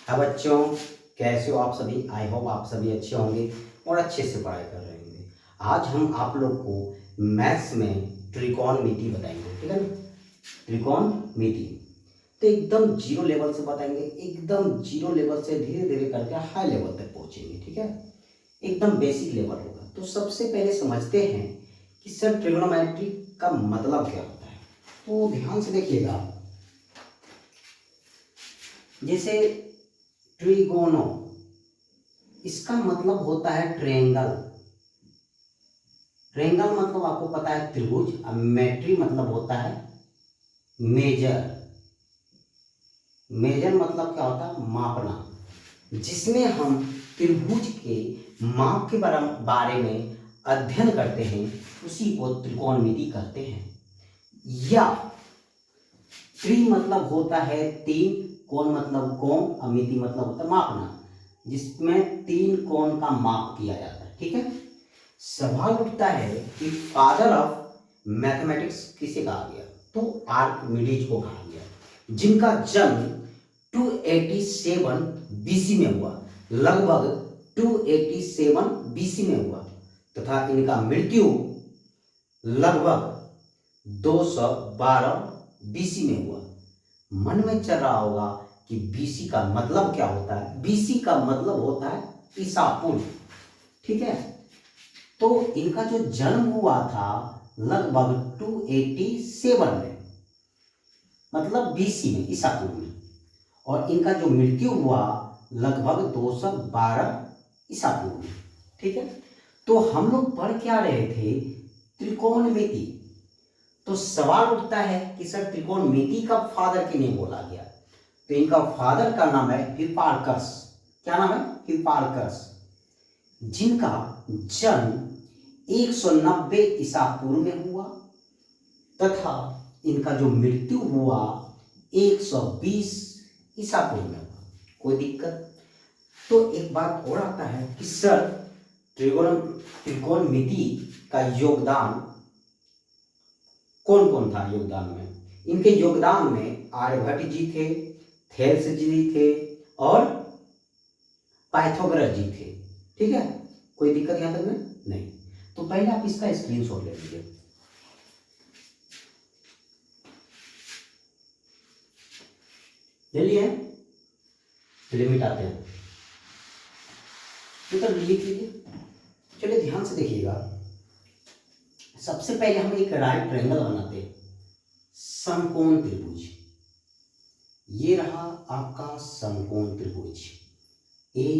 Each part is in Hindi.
हाँ बच्चों, कैसे हो आप सभी। आई होप आप सभी अच्छे होंगे और अच्छे से पढ़ाई कर रहे होंगे। आज हम आप लोग को मैथ्स में त्रिकोणमिति बताएंगे, ठीक है ना। त्रिकोणमिति तो एकदम जीरो लेवल से बताएंगे, एकदम जीरो लेवल से धीरे धीरे करके हाई लेवल तक पहुंचेंगे, ठीक है। एकदम बेसिक लेवल होगा। तो सबसे पहले समझते हैं कि सर ट्रिग्नोमेट्री का मतलब क्या होता है। तो ध्यान से देखिएगा, जैसे ट्रिगोनो, इसका मतलब होता है ट्रायंगल। ट्रायंगल मतलब आपको पता है त्रिभुज। अब मेट्री मतलब होता है मेजर। मेजर मतलब क्या होता है, मापना। जिसमें हम त्रिभुज के माप के बारे में अध्ययन करते हैं, उसी को त्रिकोणमिति कहते हैं। या त्रि मतलब होता है तीन, कोण मतलब कोण, और मिति मतलब होता है मापना, जिसमें तीन कोण का माप किया जाता है, ठीक है। सवाल उठता है कि फादर ऑफ मैथमेटिक्स किसे कहा गया। तो आर्किमिडीज को कहा गया, जिनका जन्म 287 बीसी में हुआ, लगभग 287 बीसी में हुआ, तथा इनका मृत्यु लगभग 212 बीसी में हुआ। मन में चल रहा होगा कि बीसी का मतलब क्या होता है। बीसी का मतलब होता है ईसा पूर्व, ठीक है। तो इनका जो जन्म हुआ था लगभग 287 में, मतलब बीसी में, ईसा पूर्व में, और इनका जो मृत्यु हुआ लगभग 212 ईसा पूर्व में, ठीक है। तो हम लोग पढ़ क्या रहे थे, त्रिकोणमिति। तो सवाल उठता है कि सर त्रिकोणमिति का फादर किन्हें बोला गया। तो इनका फादर का नाम है हिप्पार्कस। क्या नाम है, हिप्पार्कस, जिनका जन्म 190 ईसा पूर्व में हुआ, तथा इनका जो मृत्यु हुआ 120 ईसा पूर्व में हुआ। कोई दिक्कत। तो एक बात और आता है कि सर त्रिकोणमिति का योगदान कौन कौन था योगदान में। इनके योगदान में आर्यभट्ट जी थे, थेल्स जी थे, और पाइथागोरस जी थे, ठीक है। कोई दिक्कत यहां तक में नहीं। तो पहले आप इसका स्क्रीनशॉट ले लीजिए। ले लिए, चलिए मिटाते हैं, तो लिख लीजिए। चलिए ध्यान से देखिएगा। सबसे पहले हम एक राइट ट्रायंगल बनाते हैं, समकोण त्रिभुज। ये रहा आपका समकोण त्रिभुज ए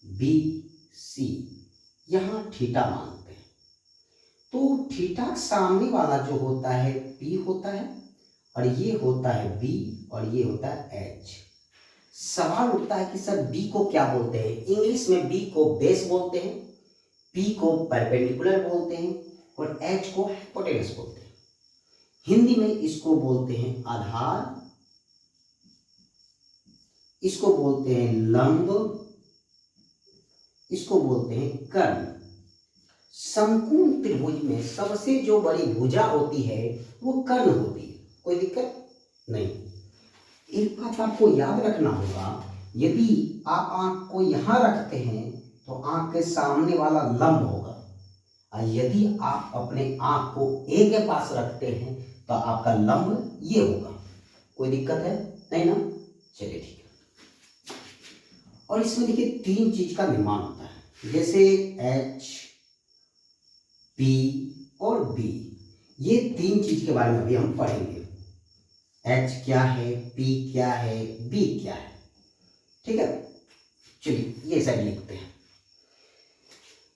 बी सी। यहां थीटा मानते हैं। तो थीटा सामने वाला जो होता है पी होता है, और ये होता है बी, और ये होता है एच। सवाल उठता है कि सर बी को क्या बोलते हैं। इंग्लिश में बी को बेस बोलते हैं, पी को परपेंडिकुलर बोलते हैं, और एच को हाइपोटेनस बोलते हैं। हिंदी में इसको बोलते हैं आधार, इसको बोलते हैं लंब, इसको बोलते हैं कर्ण। समकोण त्रिभुज में सबसे जो बड़ी भुजा होती है वो कर्ण होती है। कोई दिक्कत नहीं। एक बात आपको याद रखना होगा, यदि आप आंख को यहां रखते हैं तो आंख के सामने वाला लंब होगा, और यदि आप अपने आंख को ए के पास रखते हैं तो आपका लंब ये होगा। कोई दिक्कत है नहीं ना। चलिए ठीक है। और इसमें देखिए तीन चीज का निर्माण होता है, जैसे एच, पी और बी। ये तीन चीज के बारे में अभी हम पढ़ेंगे। एच क्या है, पी क्या है, बी क्या है, ठीक है। चलिए ये सब लिखते हैं।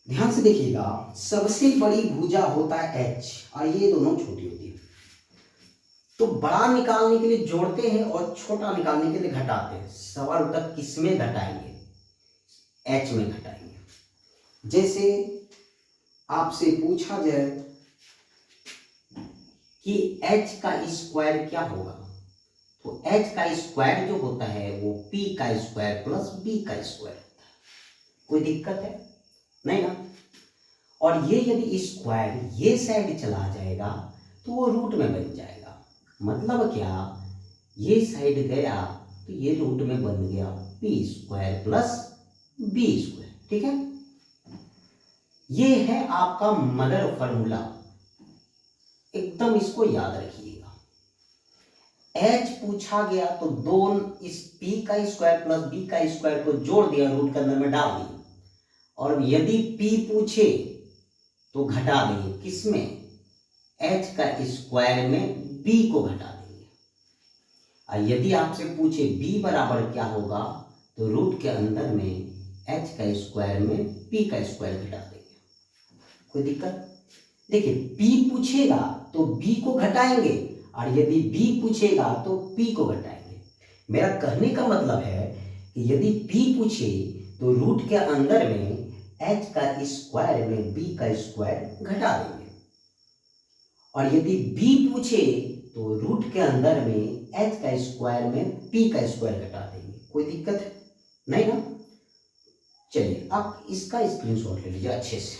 ध्यान से देखिएगा, सबसे बड़ी भुजा होता है एच, और ये दोनों छोटी होती है। तो बड़ा निकालने के लिए जोड़ते हैं और छोटा निकालने के लिए घटाते हैं। सवाल तक किस में घटाएंगे, एच में घटाएंगे। जैसे आपसे पूछा जाए कि एच का स्क्वायर क्या होगा, तो एच का स्क्वायर जो होता है वो पी का स्क्वायर प्लस बी का स्क्वायर होता है। कोई दिक्कत है नहीं ना। और ये यदि स्क्वायर ये साइड चला जाएगा तो वो रूट में बन जाएगा। मतलब क्या, ये साइड गया तो ये रूट में बन गया, P square plus B square. ठीक है, ये है आपका मदर फॉर्मूला, एकदम इसको याद रखिएगा। एच पूछा गया तो दोनों इस पी का स्क्वायर प्लस बी का स्क्वायर को जोड़ दिया, रूट के अंदर में डाल दिया, और यदि पी पूछे तो घटा देंगे, किसमें, एच का स्क्वायर में बी को घटा देंगे। और यदि आपसे पूछे बी बराबर क्या होगा तो रूट के अंदर में एच का स्क्वायर में पी का स्क्वायर घटा देंगे। कोई दिक्कत? देखिए, पी पूछेगा तो बी को घटाएंगे, और यदि बी पूछेगा तो पी को घटाएंगे। मेरा कहने का मतलब है कि यदि पी पूछे तो रूट के अंदर में एच का स्क्वायर में बी का स्क्वायर घटा देंगे, और यदि बी पूछे तो रूट के अंदर में एच का स्क्वायर में पी का स्क्वायर घटा देंगे। कोई दिक्कत है? नहीं ना? चलिए, आप इसका स्क्रीनशॉट ले लीजिए अच्छे से।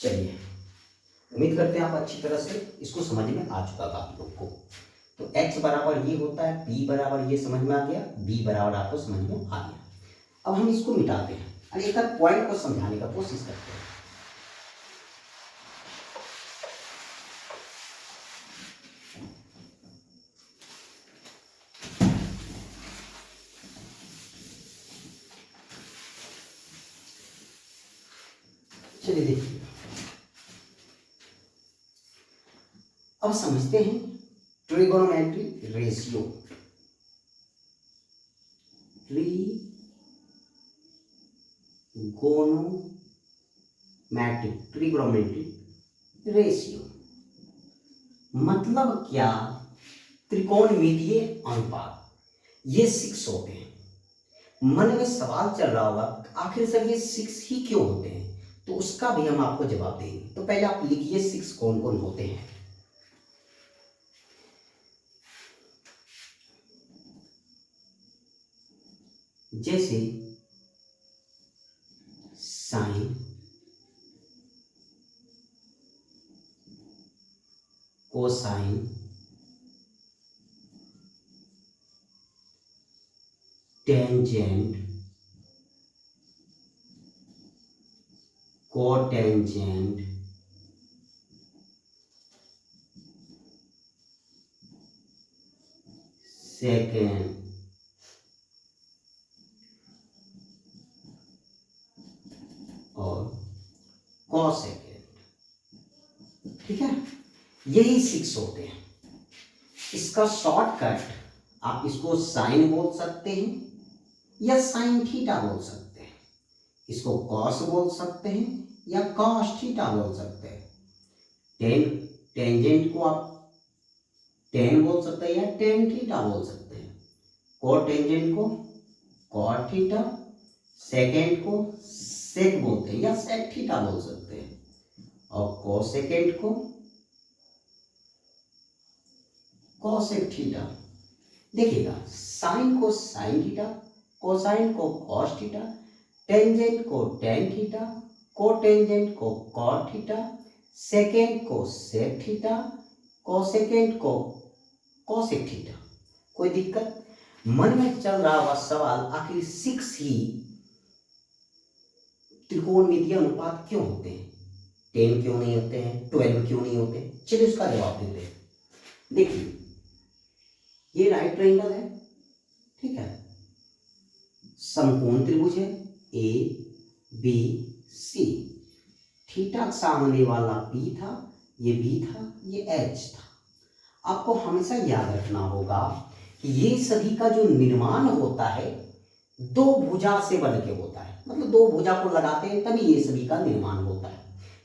चलिए, उम्मीद करते हैं आप अच्छी तरह से इसको समझ में आ चुका था आप लोग को। तो x बराबर ये होता है, p बराबर ये समझ में आ गया, b बराबर आपको समझ में आ गया। अब हम इसको मिटाते हैं और एक पॉइंट को समझाने का कोशिश करते हैं। चलिए देखिए, अब समझते हैं ट्रिगोनोमेट्री रेशियो। ट्रिगोनोमेट्रिक रेशियो मतलब क्या? त्रिकोणमितीय अनुपात। ये 6 होते हैं। मन में सवाल चल रहा होगा आखिर सर ये 6 ही क्यों होते हैं, तो उसका भी हम आपको जवाब देंगे। तो पहले आप लिखिए 6 कौन कौन होते हैं। जैसे sine, cosine, tangent, cotangent, secant, और कोसेकेंट। ठीक है, यही 6 होते हैं। इसका शॉर्टकट आप इसको साइन बोल सकते हैं या साइन थीटा बोल सकते हैं, इसको कॉस बोल सकते हैं या कॉस थीटा बोल सकते हैं। टेंजेंट को आप टेन बोल सकते हैं या टेन थीटा बोल सकते हैं। कोटेंजेंट को कॉट थीटा, सेकेंड को सेक बोलते हैं या सेक थीटा बोल सकते हैं, और कोसेकेंड को कोसेक थीटा। देखिएगा, साइन को साइन थीटा, कोसाइन को कॉस थीटा, टेंजेंट को टेन थीटा, कोटेंजेंट को कॉट थीटा, सेकेंड को सेक थीटा, कोसेकेंड को कोसेक थीटा। कोई दिक्कत? मन में चल रहा हुआ सवाल आखिर 6 ही त्रिकोणमितीय अनुपात क्यों होते हैं, 10 क्यों नहीं होते हैं, 12 क्यों नहीं होते? चलिए उसका जवाब देते हैं। देखिए, ये राइट ट्रायंगल है, ठीक है, समकोण त्रिभुज है ए बी सी, थीटा के सामने वाला पी था, ये बी था, ये एच था। आपको हमेशा याद रखना होगा कि ये सभी का जो निर्माण होता है दो भुजा से बन के होता है, मतलब दो भुजा को लगाते हैं तभी ये सभी का निर्माण होता है।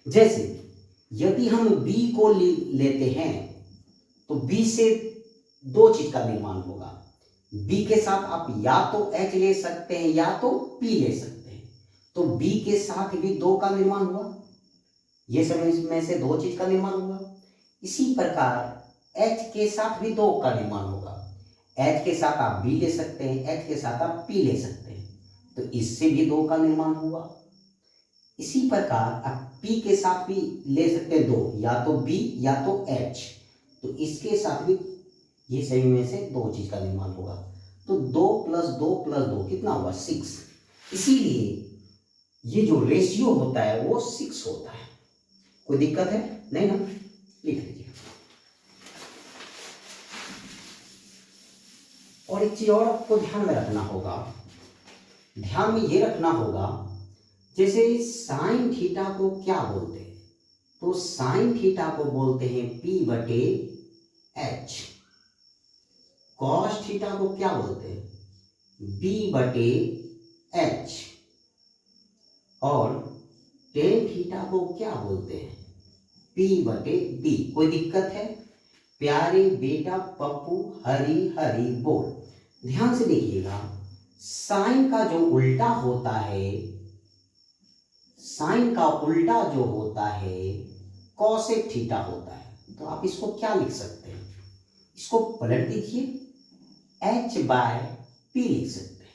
जैसे यदि हम बी को लेते हैं तो बी से दो चीज का निर्माण होगा। बी के साथ आप या तो एच ले सकते हैं या तो पी ले सकते हैं, तो बी के साथ भी दो का निर्माण हुआ, ये सब इसमें से दो चीज का निर्माण हुआ। इसी प्रकार एच के साथ भी दो का निर्माण होगा। एच के साथ आप बी ले सकते हैं, एच के साथ आप पी ले सकते हैं, तो इससे भी दो का निर्माण हुआ। इसी प्रकार अब P के साथ भी ले सकते हैं 2, या तो B या तो H, तो इसके साथ भी ये सभी में से 2 चीज का निर्माण होगा। तो 2 + 2 + 2 कितना हुआ 6। इसीलिए ये जो रेशियो होता है वो 6 होता है। कोई दिक्कत है नहीं ना, लिख लीजिए। और एक चीज और आपको ध्यान में रखना होगा, ध्यान में ये रखना होगा, जैसे साइन थीटा को क्या बोलते हैं, तो साइन थीटा को बोलते हैं P/H। कॉस थीटा को क्या बोलते हैं, B/H। और टेन थीटा को क्या बोलते हैं, P/B। कोई दिक्कत है? प्यारे बेटा पप्पू हरी हरी बोल। ध्यान से देखिएगा, साइन का जो उल्टा होता है, साइन का उल्टा जो होता है कॉसेक थीटा होता है। तो आप इसको क्या लिख सकते हैं, इसको पलट दीजिए, H/P लिख सकते हैं।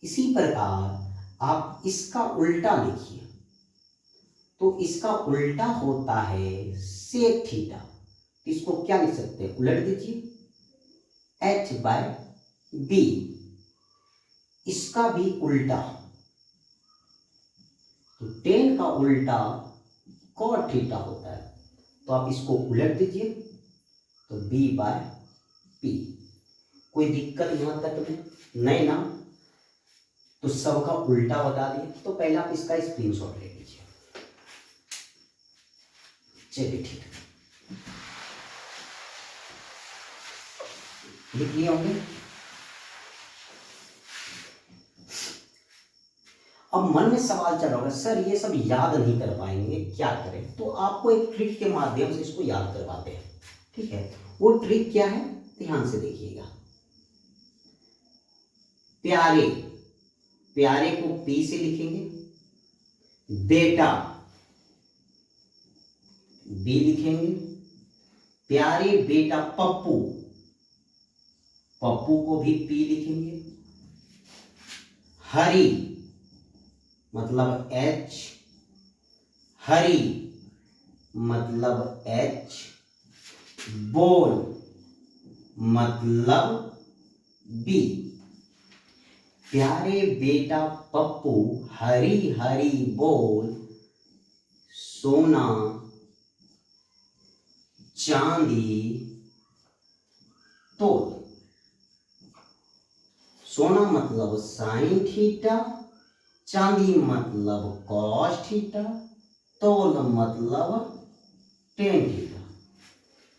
इसी प्रकार आप इसका उल्टा लिखिए, तो इसका उल्टा होता है सेक थीटा। इसको क्या लिख सकते हैं, उलट दीजिए, H/B। इसका भी उल्टा, तो टेन का उल्टा कॉट थीटा होता है, तो आप इसको उलट दीजिए, तो B/P। कोई दिक्कत यहां तक में नहीं ना? तो सबका उल्टा बता दिए, तो पहले आप इसका स्क्रीनशॉट ले लीजिए। चलिए ठीक है, लिख लिए होंगे। अब मन में सवाल चल रहा होगा, सर ये सब याद नहीं कर पाएंगे, क्या करें? तो आपको एक ट्रिक के माध्यम से इसको याद करवाते हैं, ठीक है? वो ट्रिक क्या है, ध्यान से देखिएगा। प्यारे, प्यारे को P से लिखेंगे, बेटा B लिखेंगे, प्यारे बेटा पप्पू, पप्पू को भी P लिखेंगे, हरी मतलब H, हरी मतलब H, बोल मतलब B। प्यारे बेटा पप्पू हरी हरी बोल, सोना चांदी तोल। सोना मतलब साइन थीटा, चांदी मतलब कॉस थीटा, तोल मतलब टेन थीटा।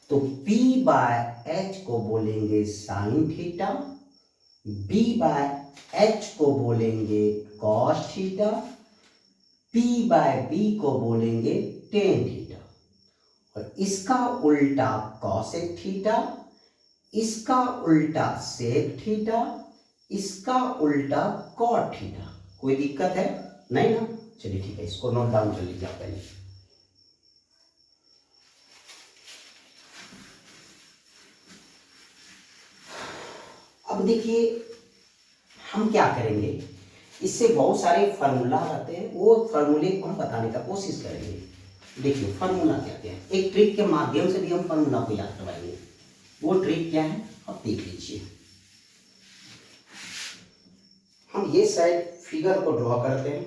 तो P/H को बोलेंगे साइन थीटा, B/H को बोलेंगे कॉस थीटा, P/B को बोलेंगे टेन थीटा। और इसका उल्टा कॉसेक थीटा, इसका उल्टा सेक थीटा, इसका उल्टा कॉट थीटा। कोई दिक्कत है नहीं ना? चलिए ठीक है, इसको नोट डाउन कर लीजिए आप पहले। अब देखिए हम क्या करेंगे, इससे बहुत सारे फार्मूला आते हैं, वो फार्मूले को हम बताने का कोशिश करेंगे। देखिए फार्मूला क्या क्या है, एक ट्रिक के माध्यम से भी हम फार्मूला को याद करवाएंगे। वो ट्रिक क्या है आप देख लीजिए। हम ये साइड फिगर को ड्रॉ करते हैं,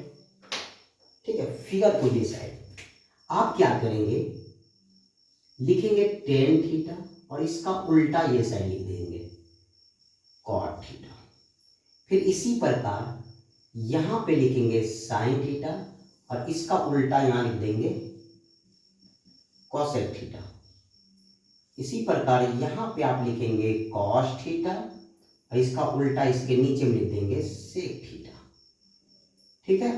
ठीक है? फिगर को ये साइड आप क्या करेंगे, लिखेंगे टेन थीटा, और इसका उल्टा ये साइड लिख देंगे कॉट थीटा। फिर इसी प्रकार यहां पे लिखेंगे साइन थीटा, और इसका उल्टा यहां लिख देंगे कॉसेक थीटा। इसी प्रकार यहां पे आप लिखेंगे कॉस थीटा, और इसका उल्टा इसके नीचे में लिख देंगे सेक थीटा। ठीक है,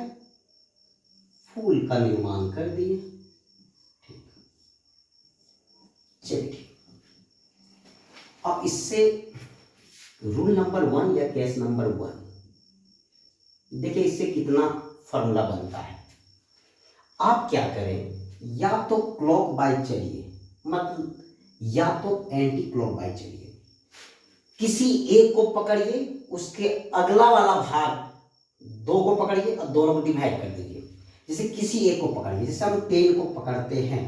फूल का निर्माण कर दिए। ठीक, चलिए ठीक। अब इससे रूल नंबर 1 या केस नंबर 1 देखिए, इससे कितना फॉर्मूला बनता है। आप क्या करें, या तो क्लॉक वाइज चलिए, मतलब या तो एंटी क्लॉक वाइज चलिए। किसी एक को पकड़िए, उसके अगला वाला भाग 2 को पकड़िए और दोनों को डिवाइड कर दीजिए। जैसे किसी एक को पकड़िए, जैसे हम टेन को पकड़ते हैं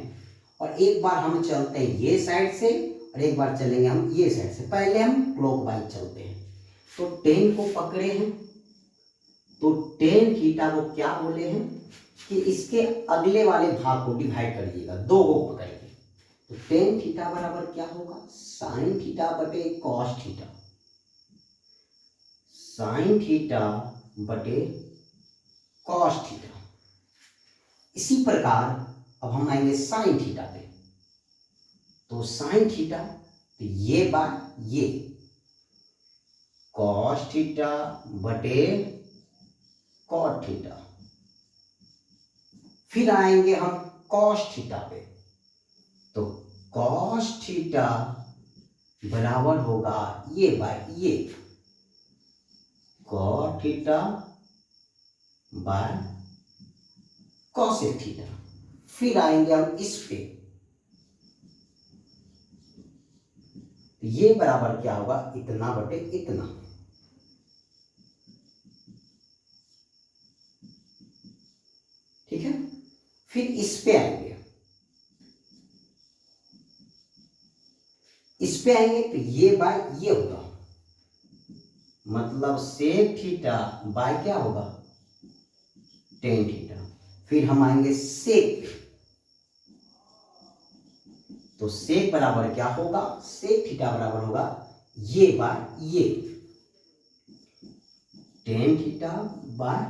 और एक बार हम चलते हैं ये साइड से और एक बार चलेंगे हम ये साइड से। पहले हम क्लॉकवाइज चलते हैं, तो टेन को पकड़े हैं, तो टेन थीटा को क्या बोले हैं कि इसके अगले वाले भाग को डिवाइड करिएगा, दो को पकड़िए, तो टेन थीटा बराबर क्या होगा, साइन थीटा बटे कॉस थीटा, साइन थीटा बटे कॉस थीटा। इसी प्रकार अब हम आएंगे साइन थीटा पे, तो साइन थीटा तो ये बार ये कॉस थीटा बटे कॉट थीटा। फिर आएंगे हम कॉस थीटा पे, तो कॉस थीटा बराबर होगा ये बाय ये cot theta by cosec theta. फिर आएंगे हम इस पे, तो ये बराबर क्या होगा, इतना बटे इतना। ठीक है, फिर इस पे आएंगे, इस पे आएंगे तो ये बाय ये होगा, मतलब सेक थीटा बाय क्या होगा, टेन थीटा। फिर हम आएंगे सेक पे, तो सेक बराबर क्या होगा, सेक थीटा बराबर होगा ये बाय ये tan theta by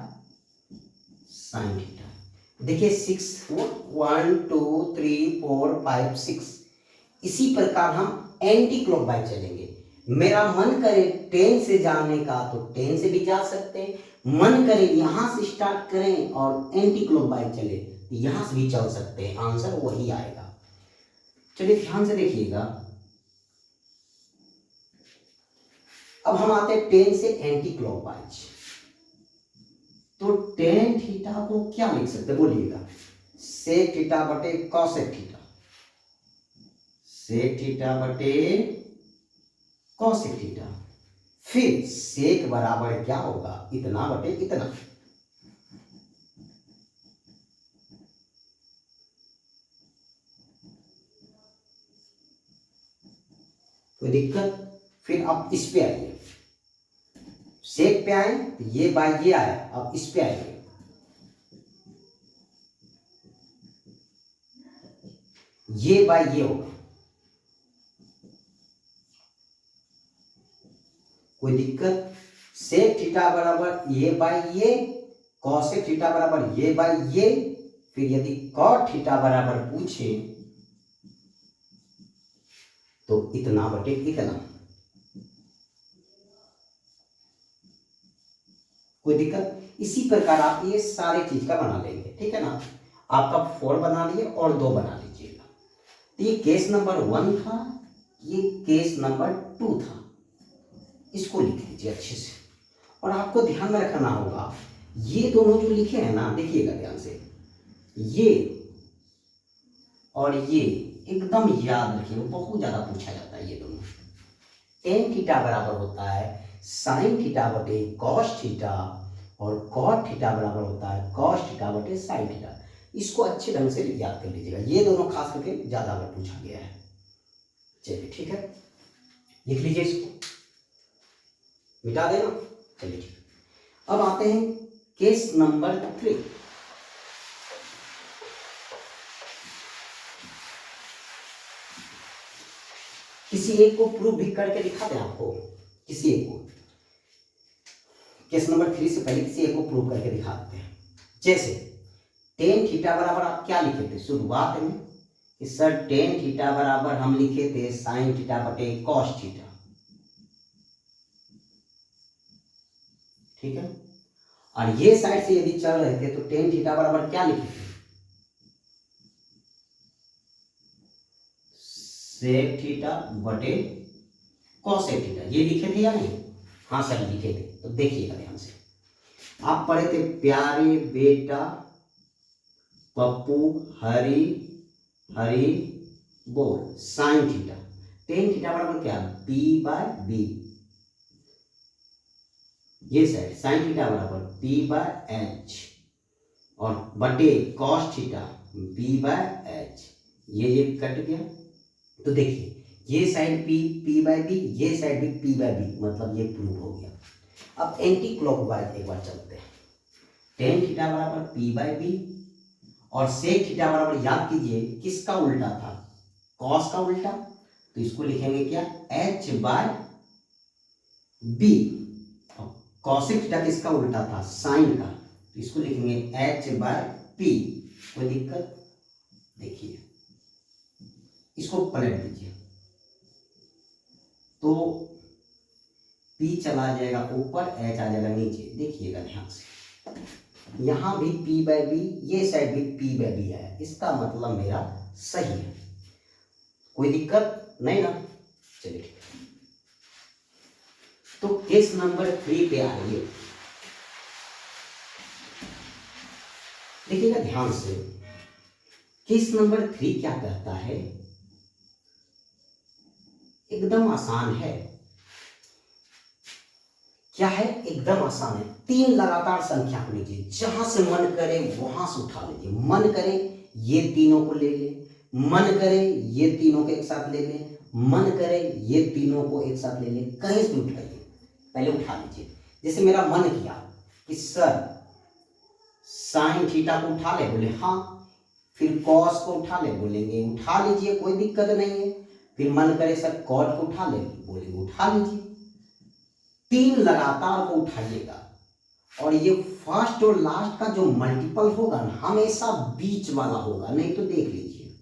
sine theta. देखिए 6 1 2 3 4 5 6। इसी प्रकार हम एंटी क्लॉकवाइज चलेंगे। मेरा मन करे 10 से जाने का तो 10 से भी जा सकते हैं, मन करे यहां से स्टार्ट करें और एंटी क्लॉकवाइज चले तो यहां से भी चल सकते हैं, आंसर वही आएगा। चलिए ध्यान से देखिएगा। अब हम आते हैं 10 से एंटी क्लॉकवाइज, तो टेन थीटा को क्या लिख सकते हैं बोलिएगा, सेक थीटा बटे कॉसेक थीटा, सेक थीटा बटे कॉसेक थीटा। फिर सेक बराबर क्या होगा, इतना बटे इतना। कोई दिक्कत? फिर अब इस पे आइए, सेक पे आए तो ये बाय ये आया, अब इस पे आएंगे, ये बाय ये होगा। कोई दिक्कत? सेक थीटा बराबर ये बाय ये, कॉसेक थीटा बराबर ये बाय ये। फिर यदि कॉट थीटा बराबर पूछे तो इतना बटे इतना। कोई दिक्कत? इसी प्रकार आप ये सारे चीज का बना लेंगे, ठीक है ना। आपका 4 बना लिए और 2 बना लीजिएगा। तो ये केस नंबर 1 था, ये केस नंबर 2 था। इसको लिख लीजिए अच्छे से। और आपको ध्यान में रखना होगा, ये दोनों जो लिखे हैं ना, देखिएगा ध्यान से, ये और ये एकदम याद रखिए, बहुत ज्यादा पूछा जाता है ये दोनों। टेन थीटा बराबर होता है साइन थीटा बटे कॉस थीटा और कॉट थीटा बराबर होता है कॉस थीटा बटे साइन थीटा। इसको अच्छे ढंग से याद कर लीजिएगा, ये दोनों खास करके ज्यादा बार पूछा गया है। चलिए ठीक है, लिख लीजिए, इसको मिटा देना। चलिए ठीक, अब आते हैं केस नंबर 3। किसी एक को प्रूफ भी करके दिखाते हैं आपको, किसी एक को, केस नंबर 3 से पहले किसी एक को प्रूफ करके दिखाते हैं। जैसे टेन थीटा बराबर आप क्या लिखे थे शुरुआत में कि सर टेन थीटा बराबर हम लिखे थे साइन थीटा बटे कॉस थीटा, ठीक है। और ये साइड से यदि चल रहे थे तो टेन थीटा बराबर क्या लिखे थे, सेक थीटा बटे कॉसेक थीटा, ये लिखे थे या नहीं? हाँ सर लिखे थे। तो देखिएगा ध्यान से, आप पढ़े थे प्यारे बेटा पप्पू हरी हरी बोल साइन थीटा, टेन थीटा बराबर क्या, बी बाय बी, ये साइड साइन थीटा बराबर बी बाय एच, और बटे cos theta B by H, ये कट गया। तो देखिए ये साइड पी बाय बी, ये साइड भी पी बाय बी, मतलब ये प्रूव हो गया। अब एंटी क्लॉकवाइज एक बार चलते हैं। टेन थीटा बराबर पी बाय बी और सेक थीटा बराबर, याद कीजिए किसका उल्टा था, कॉस का उल्टा, तो इसको लिखेंगे क्या, H by B. Cosec theta किसका उल्टा था, साइन का, तो इसको लिखेंगे एच बाय पी। कोई दिक्कत, देखिए इसको पलट दीजिए तो P चला जाएगा ऊपर, H आ जाएगा नीचे। देखिएगा ध्यान से, यहां भी P बाय बी, ये साइड भी P बाय बी आया, इसका मतलब मेरा सही है। कोई दिक्कत नहीं ना, चलिए ठीक है। तो केस नंबर 3 पे आइए, देखिएगा ध्यान से। केस नंबर 3 क्या कहता है, एकदम आसान है। क्या है, एकदम आसान है। 3 लगातार संख्या को लीजिए, जहां से मन करे वहां से उठा लीजिए। मन करे ये तीनों को ले ले, मन करे ये तीनों को एक साथ ले ले, मन करे ये तीनों को एक साथ ले ले, कहीं से उठाइए, पहले उठा लीजिए। जैसे मेरा मन किया कि सर साइन थीटा को उठा ले, बोले हाँ। फिर कॉस को उठा ले, बोलेंगे उठा लीजिए, कोई दिक्कत नहीं है। फिर मन करे सर कॉट को उठा ले, बोलेंगे उठा लीजिए। 3 लगातार को उठाइएगा और ये फर्स्ट और लास्ट का जो मल्टीपल होगा ना, हमेशा बीच वाला होगा, नहीं तो देख लीजिए।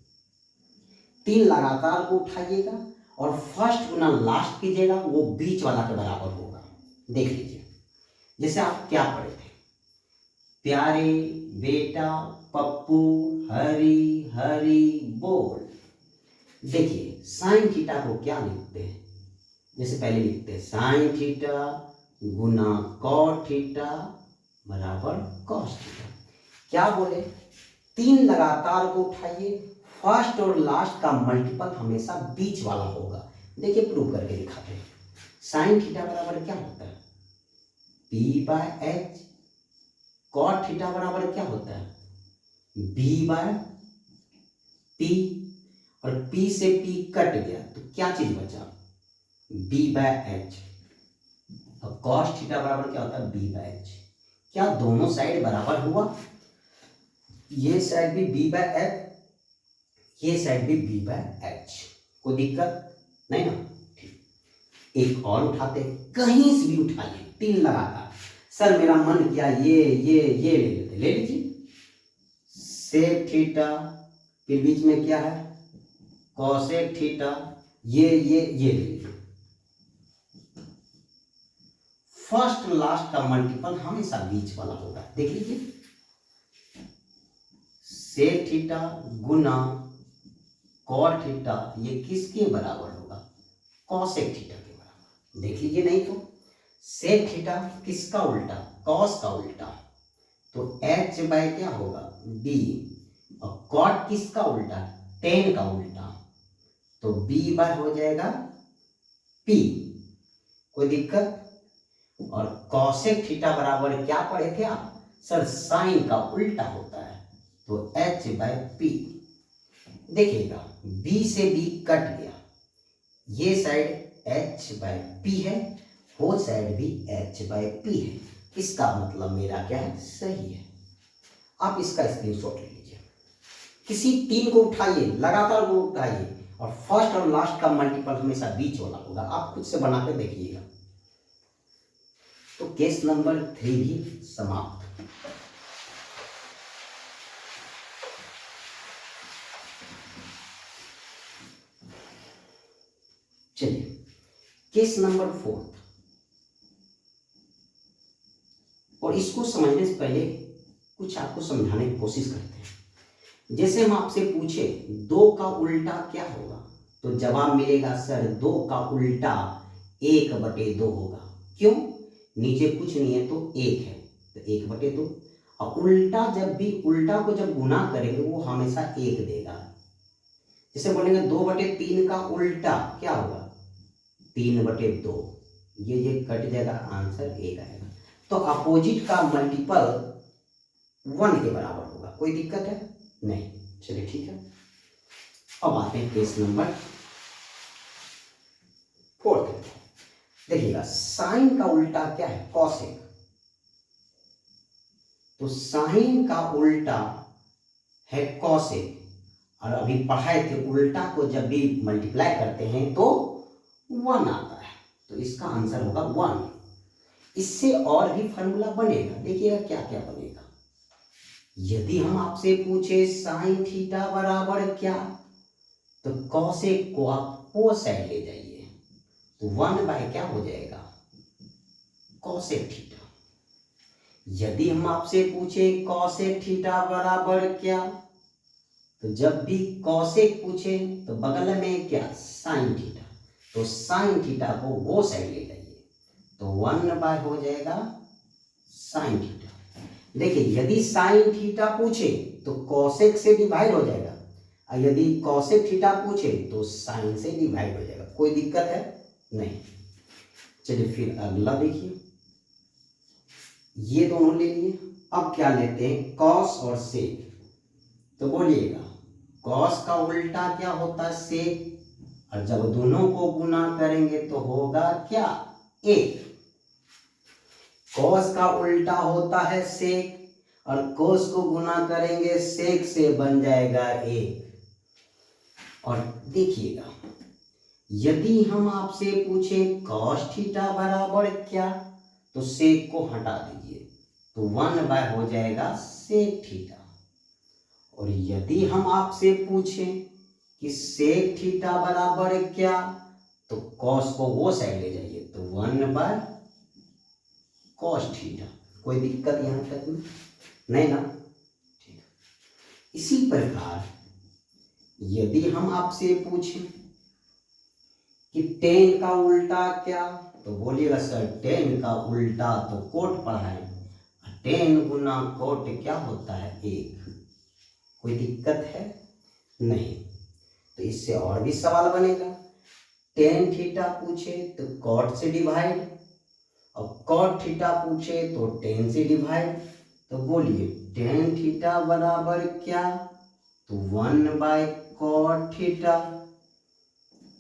3 लगातार को उठाइएगा और फर्स्ट गुना लास्ट कीजिएगा, वो बीच वाला के बराबर होगा। देख लीजिए, जैसे आप क्या पढ़े थे, प्यारे बेटा पप्पू हरी हरी बोल। देखिए साइन थीटा को क्या लिखते हैं, जैसे पहले लिखते हैं साइन थीटा गुना कॉट थीटा बराबर कॉस थीटा। क्या बोले, 3 लगातार को उठाइए, फर्स्ट और लास्ट का मल्टीपल हमेशा बीच वाला होगा। देखिए प्रूव करके दिखाते हैं। साइन थीटा बराबर क्या होता है, P by H. Cot theta बराबर क्या होता है, बी बाय पी। और पी से पी कट गया तो क्या चीज बचा, बी बाय एच। अब कॉस थीटा बराबर क्या होता है, बी बाय एच। क्या दोनों साइड बराबर हुआ, ये साइड भी बी बाय एच, ये साइड भी बी बाय एच। कोई दिक्कत नहीं ना, ठीक। एक और उठाते, कहीं से भी उठाइए, 3 लगातार। सर मेरा मन किया ये ले लेते, ले लीजिए। सेक थीटा, फिर बीच में क्या है कॉसेक थीटा, ये ले लीजिए। फर्स्ट लास्ट का मल्टीपल हमेशा बीच वाला होगा। देख लीजिए, सेक थीटा गुना कॉट थीटा, ये किसके बराबर होगा, कॉसेक थीटा के बराबर। देख लीजिए, नहीं तो सेक थीटा किसका उल्टा, कॉस का उल्टा, तो एच बाय क्या होगा, बी। और कॉट किसका उल्टा, टेन का उल्टा, तो बी बाय हो जाएगा पी। कोई दिक्कत। और कॉसेक थीटा बराबर क्या पढ़े थे आप, सर साइन का उल्टा होता है, तो एच बाय पी। देखिएगा बी से बी कट गया, ये साइड एच बाय पी है, वो साइड भी एच बाय पी है। इसका मतलब मेरा क्या है, सही है। आप इसका स्क्रीनशॉट ले लीजिए। किसी 3 को उठाइए, लगातार को उठाइए और फर्स्ट और लास्ट का मल्टीपल हमेशा बीच वाला होगा। आप खुद से बना कर देखिएगा। तो केस नंबर 3 भी समाप्त। चलिए केस नंबर 4, और इसको समझने से पहले कुछ आपको समझाने की कोशिश करते हैं। जैसे हम आपसे पूछे 2 का उल्टा क्या होगा, तो जवाब मिलेगा सर 2 का उल्टा 1/2 होगा। क्यों, नीचे कुछ नहीं है तो 1 है, तो 1/2। और उल्टा जब भी, उल्टा को जब गुना करेंगे वो हमेशा 1 देगा। जैसे बोलेंगे 2/3 का उल्टा क्या होगा, 3/2। ये कट जाएगा, आंसर 1 आएगा। तो अपोजिट का मल्टीपल 1 के बराबर होगा। कोई दिक्कत है? नहीं। चलिए ठीक है। अब आते हैं केस नंबर 4। देखिएगा, साइन का उल्टा क्या है? कॉसेक। तो साइन का उल्टा है कॉसेक, और अभी पढ़ाए थे उल्टा को जब भी मल्टीप्लाई करते हैं तो 1 आता है, तो इसका आंसर होगा 1। इससे और भी फॉर्मूला बनेगा, देखिएगा क्या क्या बनेगा। यदि हम आपसे पूछे साइन थीटा बराबर क्या, तो कॉसेक को आप वो साइड ले जाइए, तो 1 क्या हो जाएगा? Cosec theta. यदि हम आपसे पूछे कॉसेक थीटा बराबर क्या, तो जब भी कॉसेक पूछे तो बगल में क्या? Sine theta. तो साइन थीटा को वो साइड ले जाइए, तो 1 हो जाएगा साइन थीटा। देखिए, यदि साइन थीटा पूछे तो कॉसेक से डिवाइड हो जाएगा, और यदि कॉसेक थीटा पूछे तो साइन से डिवाइड हो जाएगा। कोई दिक्कत है? नहीं। चलिए फिर अगला देखिए, ये दोनों ले लिए। अब क्या लेते हैं? कॉस और सेक। तो बोलिएगा, कॉस का उल्टा क्या होता है? सेक। और जब दोनों को गुना करेंगे तो होगा क्या? 1। कॉस का उल्टा होता है सेक, और कोस को गुना करेंगे सेक से, बन जाएगा 1। और देखिएगा, यदि हम आपसे पूछें कॉस थीटा बराबर क्या, तो सेक को हटा दीजिए, तो 1 हो जाएगा सेक थीटा। और यदि हम आपसे पूछें कि सेक थीटा बराबर क्या, तो कॉस को वो साइड ले जाइए, तो 1 कॉस थीटा। कोई दिक्कत यहां तक में? नहीं ना? ठीक। इसी प्रकार यदि हम आपसे पूछें कि टेन का उल्टा क्या, तो बोलिएगा सर टेन का उल्टा तो कोट पढ़ाए, 10 गुना कोट क्या होता है? 1। कोई दिक्कत है? नहीं। तो इससे और भी सवाल बनेगा। टेन थीटा पूछे तो कॉट से डिवाइड, और कॉट थीटा पूछे तो टेन से डिवाइड। तो बोलिए टेन थीटा बराबर क्या, तो 1/कॉट थीटा।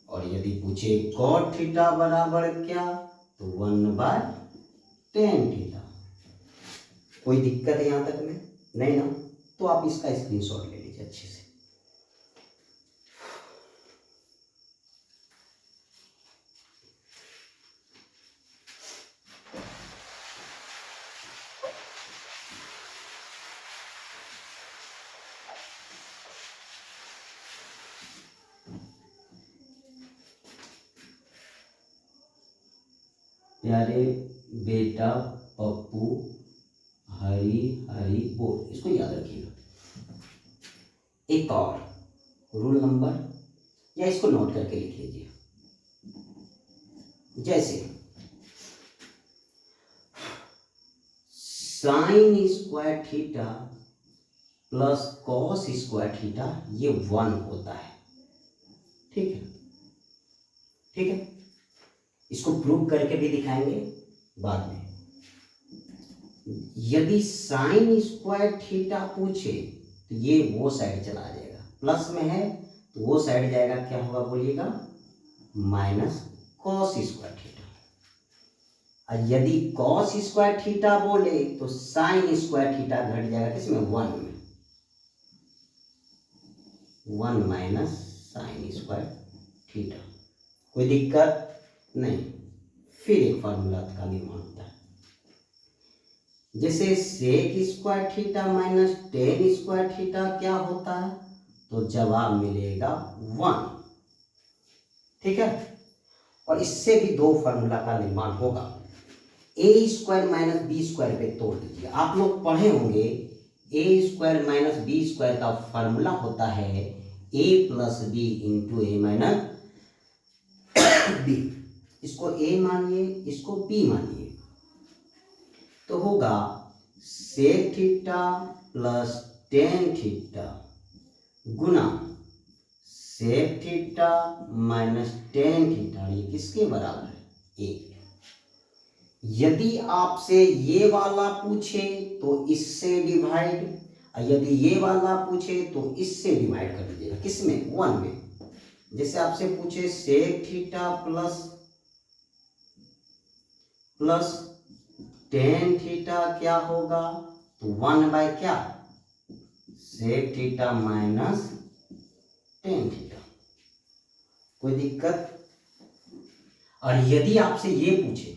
और यदि पूछे कॉट थीटा बराबर क्या, तो 1/tan थीटा। कोई दिक्कत है यहां तक में? नहीं ना? तो आप इसका स्क्रीनशॉट ले लीजिए अच्छे से। प्यारे बेटा पप्पू हरी हरी बोल, इसको याद रखिएगा। एक और रूल नंबर, या इसको नोट करके लिख लीजिए। जैसे sine square theta plus cos square theta, ये 1 होता है। ठीक है? ठीक है, इसको प्रूव करके भी दिखाएंगे बाद में। यदि साइन स्क्वायर थीटा पूछे तो ये वो साइड चला जाएगा, प्लस में है तो वो साइड जाएगा, क्या होगा बोलिएगा? Minus cos square theta. और यदि कॉस स्क्वायर थीटा बोले तो साइन स्क्वायर थीटा घट जाएगा किसमें? 1 में। 1 माइनस साइन स्क्वायर थीटा। कोई दिक्कत नहीं। फिर एक फॉर्मूला का निर्माण होता है, जैसे sec square theta minus tan square theta क्या होता है, तो जवाब मिलेगा 1। ठीक है? और इससे भी 2 फॉर्मूला का निर्माण होगा। A square minus B square पे तोड़ दीजिए। आप लोग पढ़े होंगे A square minus B square का फॉर्मूला होता है A plus B into A minus B. इसको ए मानिए, इसको बी मानिए, तो होगा sec theta plus tan theta गुना sec theta minus tan theta. ये किसके बराबर है? 1। यदि आपसे ये वाला पूछे तो इससे डिवाइड, और यदि ये वाला पूछे तो इससे डिवाइड कर दीजिएगा। किसमें? 1 में। जैसे आपसे पूछे sec theta plus tan theta क्या होगा, तो 1 बाय क्या, sec theta minus tan theta. कोई दिक्कत? और यदि आपसे ये पूछे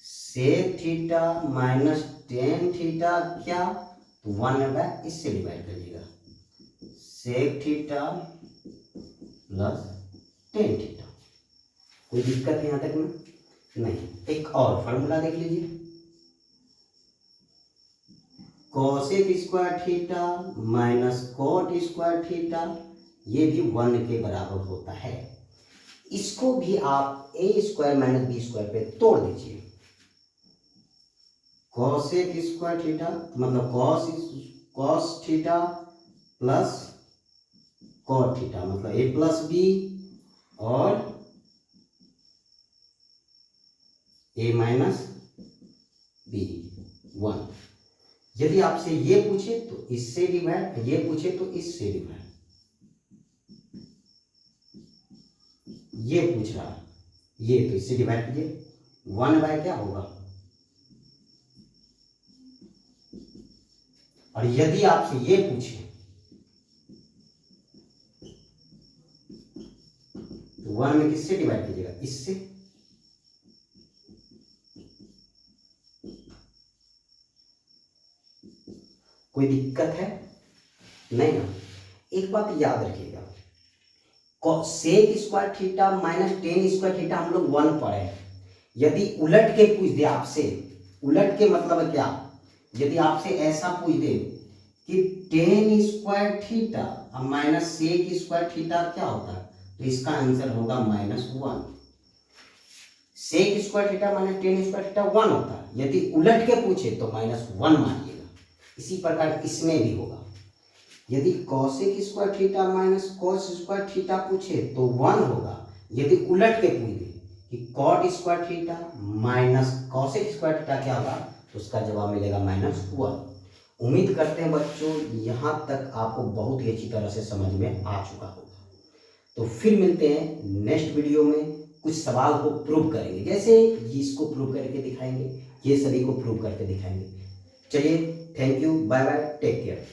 sec theta minus tan theta क्या, तो 1 बाय इससे डिवाइड करिएगा, sec theta plus tan theta. कोई दिक्कत है यहाँ तक में? नहीं। एक और फॉर्मूला देख लीजिए, cosec square theta minus cot square theta, ये भी 1 के बराबर होता है। इसको भी आप A square minus B square पे तोड़ दीजिए। कोसेक स्क्वायर थीटा मतलब cos theta plus cot theta मतलब ए प्लस बी और ए माइनस बी 1। यदि आपसे ये पूछे तो इससे डिवाइड, ये पूछे तो इससे डिवाइड। ये पूछ रहा है, ये तो इससे डिवाइड कीजिए, 1 बाय क्या होगा। और यदि आपसे ये पूछे तो 1 में किससे डिवाइड कीजिएगा, इससे। कोई दिक्कत है? नहीं ना। एक बात याद रखिएगा, sec square theta minus tan square theta हम लोग 1 पढ़े हैं। यदि उलट के पूछ दे आपसे, उलट के मतलब क्या, यदि आपसे ऐसा पूछ दे कि टेन स्क्वायर थीटा और माइनस सेक स्क्वायर थीटा क्या होता है, तो इसका आंसर होगा -1। Sec square theta minus tan square theta 1 होता है। यदि उलट के पूछे तो -1 मानिएगा। इसी प्रकार इसमें भी होगा, यदि cosec square theta minus cos square theta पूछे तो 1 होगा। यदि उलट के पूछ दे कि cot square theta minus cosec square theta क्या होगा, तो उसका जवाब मिलेगा -1। उम्मीद करते हैं बच्चों यहाँ तक आपको बहुत ही अच्छी तरह से समझ में आ चुका होगा। तो फिर मिलते हैं नेक्स्ट वीडियो में, कुछ सवाल को प्रूव करेंगे, जैसे इसको प्रूव करके दिखाएंगे, ये सभी को प्रूव करके दिखाएंगे। चलिए, thank you, bye bye, take care.